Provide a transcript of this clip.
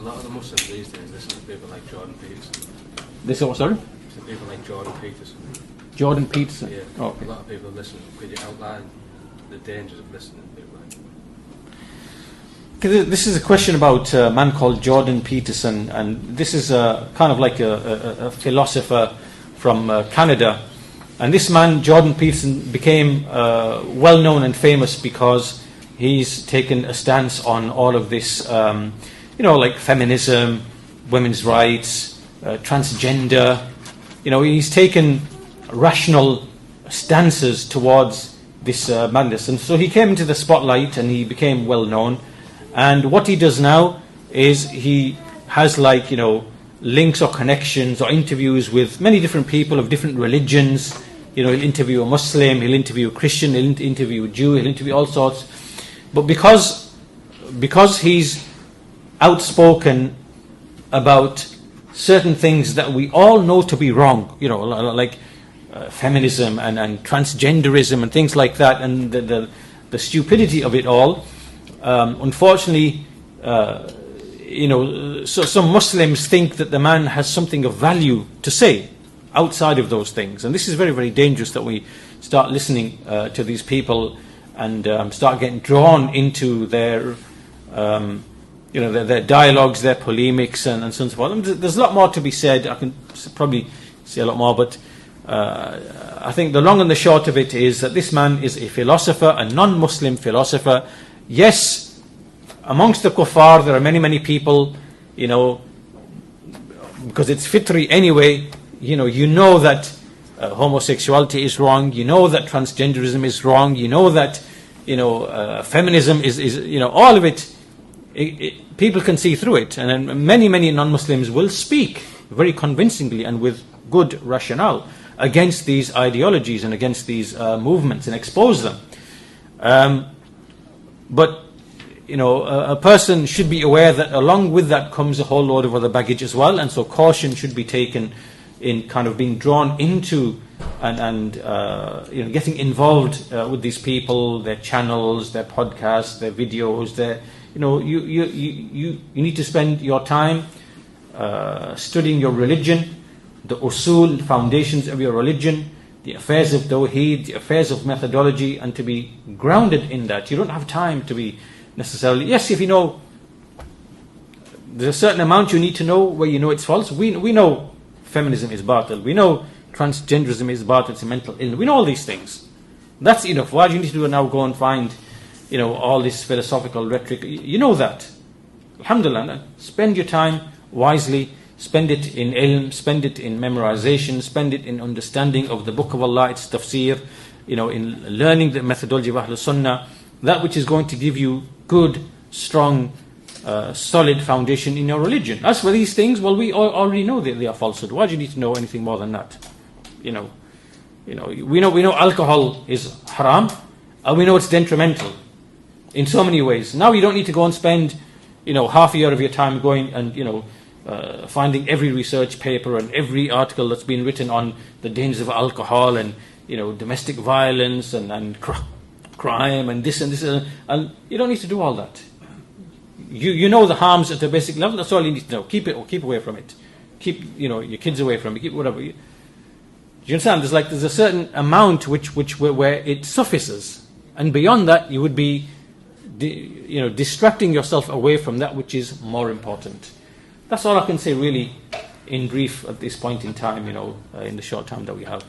lot of the Muslims these days listen to people like Jordan Peterson. This what, sorry? To people like Jordan Peterson. Jordan Peterson? Yeah. Oh, okay. A lot of people listen. Could you outline the dangers of listening to people like that? This is a question about a man called Jordan Peterson, and this is kind of like a philosopher from Canada. And this man, Jordan Peterson, became well known and famous because he's taken a stance on all of this, like feminism, women's rights, transgender. He's taken rational stances towards this madness. And so he came into the spotlight and he became well known. And what he does now is he has links or connections or interviews with many different people of different religions. He'll interview a Muslim, he'll interview a Christian, he'll interview a Jew, he'll interview all sorts. But because he's outspoken about certain things that we all know to be wrong, like feminism and transgenderism and things like that, and the stupidity of it all, unfortunately, so some Muslims think that the man has something of value to say outside of those things, and this is very, very dangerous that we start listening to these people and start getting drawn into their their dialogues, their polemics, and so on and so forth. There's a lot more to be said. I can probably say a lot more, but I think the long and the short of it is that this man is a philosopher, a non-Muslim philosopher. Yes, amongst the kuffar there are many, many people, because it's fitri anyway, you know that homosexuality is wrong, you know that transgenderism is wrong, you know that feminism is all of it, people can see through it, and many, many non-Muslims will speak very convincingly and with good rationale against these ideologies and against these movements and expose them. But a person should be aware that along with that comes a whole load of other baggage as well, and so caution should be taken in kind of being drawn into and getting involved with these people, their channels, their podcasts, their videos. You need to spend your time studying your religion, the usul, foundations of your religion, the affairs of tawheed, the affairs of methodology, and to be grounded in that. You don't have time to be necessarily, yes, if there's a certain amount you need to know where you know it's false. We know feminism is batil, we know transgenderism is batil, it's a mental illness, we know all these things. That's enough. Why do you need to do it now? Go and find all this philosophical rhetoric. You know that. Alhamdulillah, spend your time wisely, spend it in ilm, spend it in memorization, spend it in understanding of the book of Allah, its tafsir, in learning the methodology of Ahlul Sunnah, that which is going to give you good, strong, solid foundation in your religion. As for these things, well, we already know that they are falsehood. Why do you need to know anything more than that? We know alcohol is haram, and we know it's detrimental in so many ways. Now you don't need to go and spend half a year of your time going and finding every research paper and every article that's been written on the dangers of alcohol and domestic violence and crime and this, and you don't need to do all that. You know the harms at a basic level. That's all you need to know. Keep away from it. Keep your kids away from it. Keep whatever. Do you understand? There's a certain amount where it suffices, and beyond that you would be distracting yourself away from that which is more important. That's all I can say really in brief at this point in time, in the short time that we have.